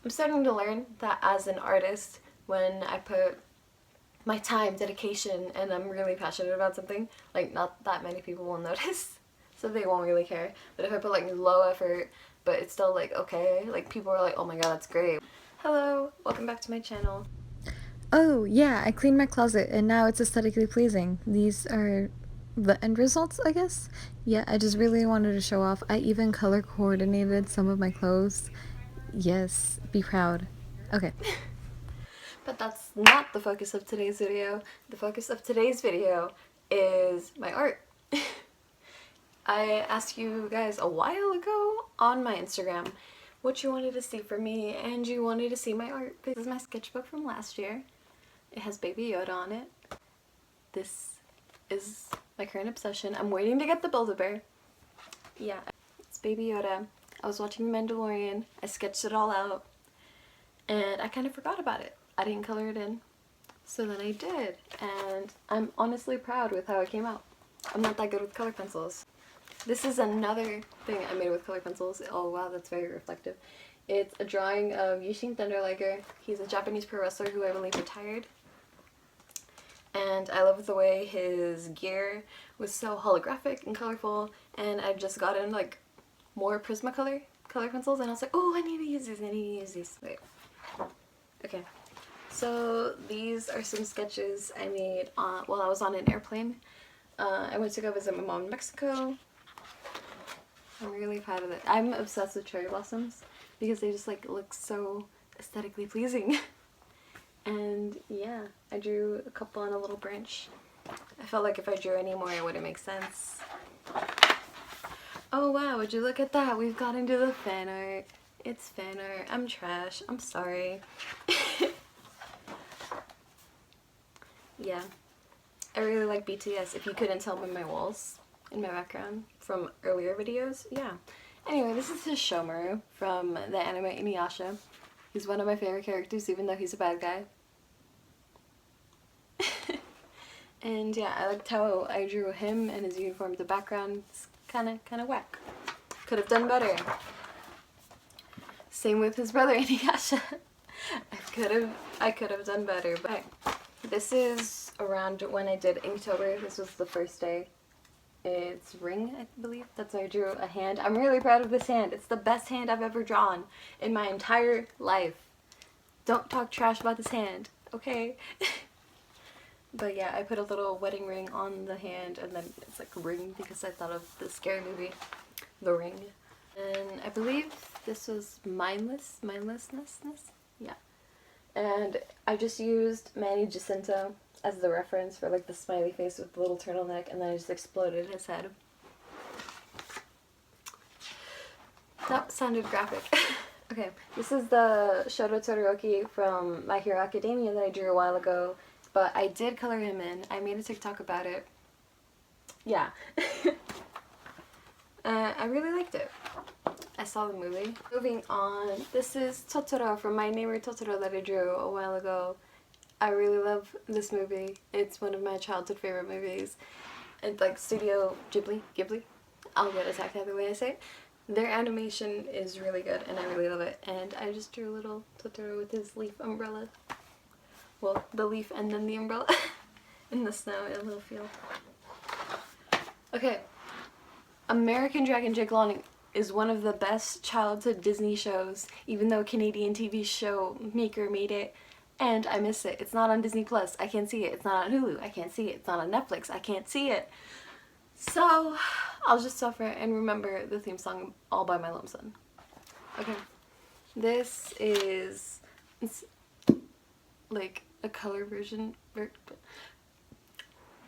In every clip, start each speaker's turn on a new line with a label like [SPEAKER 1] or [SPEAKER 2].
[SPEAKER 1] I'm starting to learn that as an artist, when I put my time, dedication, and I'm really passionate about something, like not that many people will notice, so they won't really care. But if I put like low effort, but it's still like okay, like people are like, oh my god, that's great. Hello, welcome back to my channel.
[SPEAKER 2] Oh, yeah, I cleaned my closet and now it's aesthetically pleasing. These are the end results, I guess? Yeah, I just really wanted to show off. I even color coordinated some of my clothes. Yes, be proud. Okay.
[SPEAKER 1] But that's not the focus of today's video. The focus of today's video is my art. I asked you guys a while ago on my Instagram what you wanted to see from me, and you wanted to see my art. This is my sketchbook from last year. It has Baby Yoda on it. This is my current obsession. I'm waiting to get the Build-A-Bear. Yeah, it's Baby Yoda. I was watching Mandalorian. I sketched it all out, and I kind of forgot about it. I didn't color it in. So then I did, and I'm honestly proud with how it came out. I'm not that good with color pencils. This is another thing I made with color pencils. Oh wow, that's very reflective. It's a drawing of Yushin Thunderliger. He's a Japanese pro wrestler who I believe retired. And I love the way his gear was so holographic and colorful, and I just got in like more Prismacolor color pencils, and I was like, oh, I need to use these, I need to use these. Wait. Okay. So these are some sketches I made while I was on an airplane. I went to go visit my mom in Mexico. I'm really proud of it. I'm obsessed with cherry blossoms because they just like look so aesthetically pleasing. And yeah, I drew a couple on a little branch. I felt like if I drew any more it wouldn't make sense. Oh wow, would you look at that? We've got into the fan art. It's fan art. I'm trash. I'm sorry. Yeah. I really like BTS, if you couldn't tell by my walls in my background from earlier videos. Yeah. Anyway, this is his Shomaru from the anime Inuyasha. He's one of my favorite characters, even though he's a bad guy. And yeah, I liked how I drew him and his uniform. The background's kind of whack. Could have done better. Same with his brother Inuyasha. I could have done better, but this is around when I did Inktober. This was the first day. It's Ring, I believe. That's why I drew a hand. I'm really proud of this hand. It's the best hand I've ever drawn in my entire life. Don't talk trash about this hand, okay? But yeah, I put a little wedding ring on the hand, and then it's like a ring because I thought of the scary movie, The Ring. And I believe this was mindlessness? Yeah. And I just used Manny Jacinto as the reference for like the smiley face with the little turtleneck, and then I just exploded his head. That sounded graphic. Okay, this is the Shoto Todoroki from My Hero Academia that I drew a while ago, but I did color him in. I made a TikTok about it. Yeah. I really liked it. I saw the movie. Moving on, this is Totoro from My Neighbor Totoro that I drew a while ago. I really love this movie. It's one of my childhood favorite movies. It's like Studio Ghibli. I'll get attacked either way I say it. Their animation is really good and I really love it. And I just drew a little Totoro with his leaf umbrella. Well, the leaf and then the umbrella in the snow in a little field. Okay. American Dragon Jake Long is one of the best childhood Disney shows, even though Canadian TV show maker made it. And I miss it. It's not on Disney Plus. I can't see it. It's not on Hulu. I can't see it. It's not on Netflix. I can't see it. So I'll just suffer and remember the theme song all by my lonesome. Okay. This is, it's like a color version.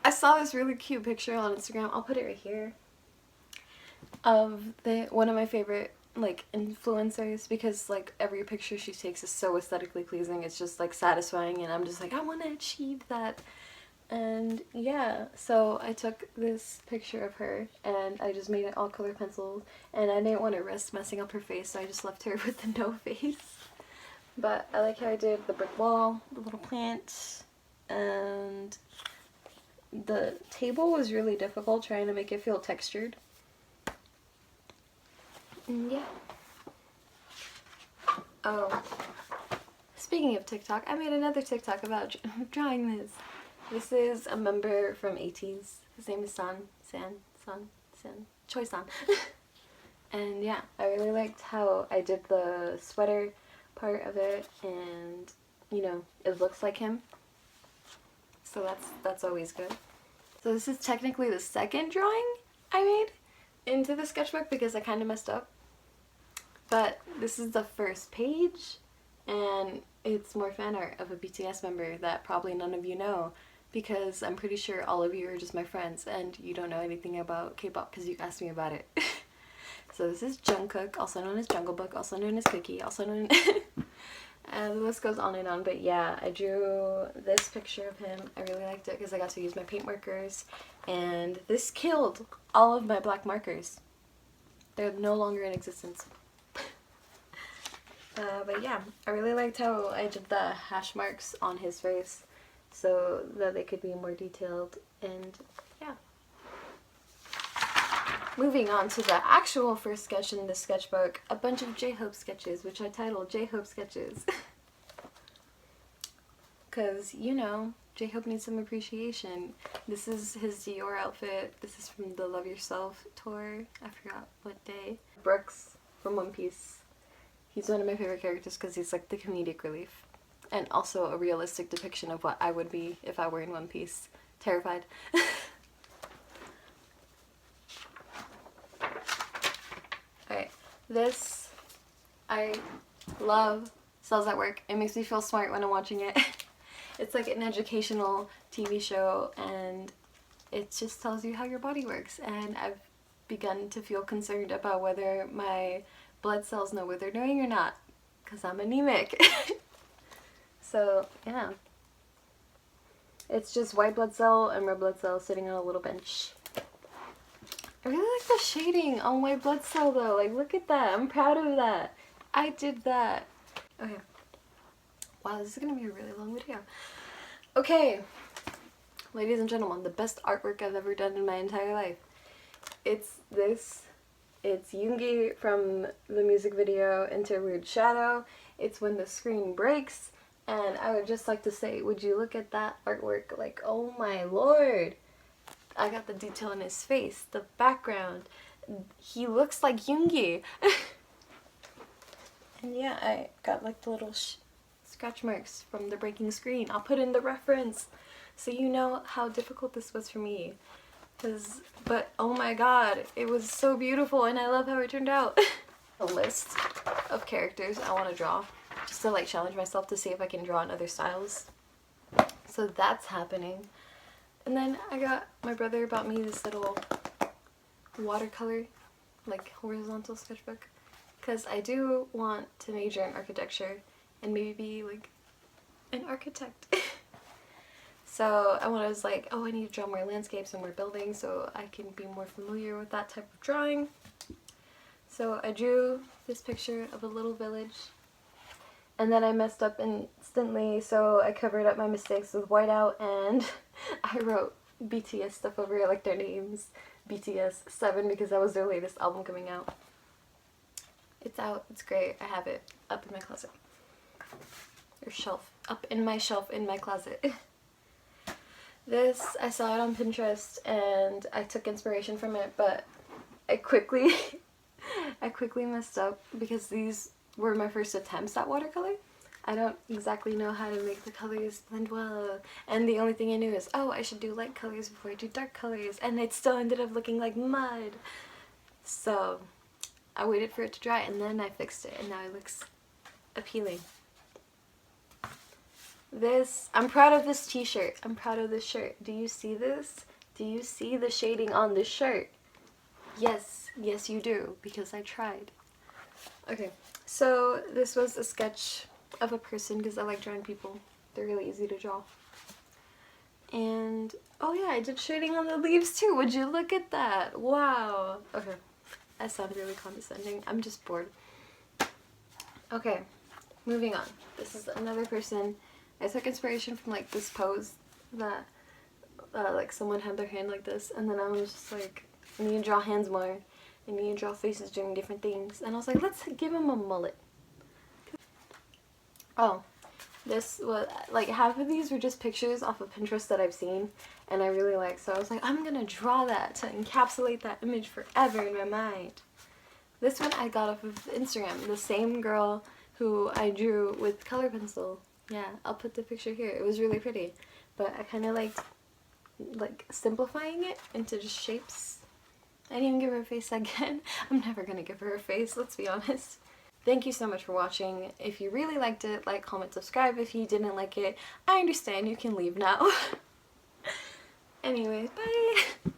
[SPEAKER 1] I saw this really cute picture on Instagram. I'll put it right here. Of one of my favorite like influencers, because like every picture she takes is so aesthetically pleasing. It's just like satisfying, and I'm just like, I want to achieve that. And yeah, so I took this picture of her and I just made it all color pencils, and I didn't want to risk messing up her face, so I just left her with the no face. But I like how I did the brick wall, the little plant, and the table was really difficult trying to make it feel textured. Yeah. Oh, speaking of TikTok, I made another TikTok about drawing this. This is a member from ATEEZ. His name is Choi San. And yeah, I really liked how I did the sweater part of it, and you know, it looks like him. So that's always good. So this is technically the second drawing I made into the sketchbook because I kind of messed up. But this is the first page, and it's more fan art of a BTS member that probably none of you know, because I'm pretty sure all of you are just my friends and you don't know anything about K-pop because you asked me about it. So this is Jungkook, also known as Jungle Book, also known as Cookie, also known and the list goes on and on. But yeah, I drew this picture of him. I really liked it because I got to use my paint markers, and this killed all of my black markers. They're no longer in existence. But yeah, I really liked how I did the hash marks on his face so that they could be more detailed, and yeah. Moving on to the actual first sketch in this sketchbook, a bunch of J-Hope sketches, which I titled J-Hope Sketches. Because, you know, J-Hope needs some appreciation. This is his Dior outfit. This is from the Love Yourself tour. I forgot what day. Brooks from One Piece. He's one of my favorite characters because he's like the comedic relief. And also a realistic depiction of what I would be if I were in One Piece. Terrified. Alright, this I love. Cells at Work. It makes me feel smart when I'm watching it. It's like an educational TV show, and it just tells you how your body works. And I've begun to feel concerned about whether my blood cells know what they're doing or not, because I'm anemic. So yeah, it's just white blood cell and red blood cell sitting on a little bench. I really like the shading on white blood cell though. Like, look at that. I'm proud of that. I did that. Okay. Wow, this is gonna be a really long video. Okay, ladies and gentlemen, the best artwork I've ever done in my entire life. It's this. It's Yoongi from the music video Interlude Shadow. It's When the Screen Breaks. And I would just like to say, would you look at that artwork? Like, oh my lord. I got the detail in his face, the background. He looks like Yoongi. And yeah, I got like the little scratch marks from the breaking screen. I'll put in the reference so you know how difficult this was for me. But oh my god, it was so beautiful and I love how it turned out. A list of characters I want to draw, just to like challenge myself to see if I can draw in other styles. So that's happening. And then my brother bought me this little watercolor, like horizontal sketchbook, because I do want to major in architecture and maybe be like an architect. So I was like, oh, I need to draw more landscapes and more buildings so I can be more familiar with that type of drawing. So I drew this picture of a little village, and then I messed up instantly, so I covered up my mistakes with whiteout, and I wrote BTS stuff over it, like their names, BTS 7, because that was their latest album coming out. It's out, it's great, I have it up in my closet. Or shelf, up in my shelf in my closet. This, I saw it on Pinterest, and I took inspiration from it, but I quickly messed up because these were my first attempts at watercolor. I don't exactly know how to make the colors blend well, and the only thing I knew is, oh, I should do light colors before I do dark colors, and it still ended up looking like mud. So I waited for it to dry, and then I fixed it, and now it looks appealing. I'm proud of this t-shirt. I'm proud of this shirt. Do you see this? Do you see the shading on this shirt? Yes, yes you do, because I tried. Okay, so this was a sketch of a person because I like drawing people. They're really easy to draw. And, oh yeah, I did shading on the leaves too. Would you look at that? Wow. Okay, I sound really condescending. I'm just bored. Okay, moving on. This is another person. I took inspiration from like this pose that like someone had their hand like this, and then I was just like, I need to draw hands more. I need to draw faces doing different things. And I was like, let's give him a mullet. Oh, this was, like, half of these were just pictures off of Pinterest that I've seen and I really like, so I was like, I'm gonna draw that to encapsulate that image forever in my mind. This one I got off of Instagram, the same girl who I drew with color pencil. Yeah, I'll put the picture here. It was really pretty, but I kind of liked like simplifying it into just shapes. I didn't even give her a face again. I'm never gonna give her a face, let's be honest. Thank you so much for watching. If you really liked it, like, comment, subscribe. If you didn't like it, I understand, you can leave now. Anyways, bye!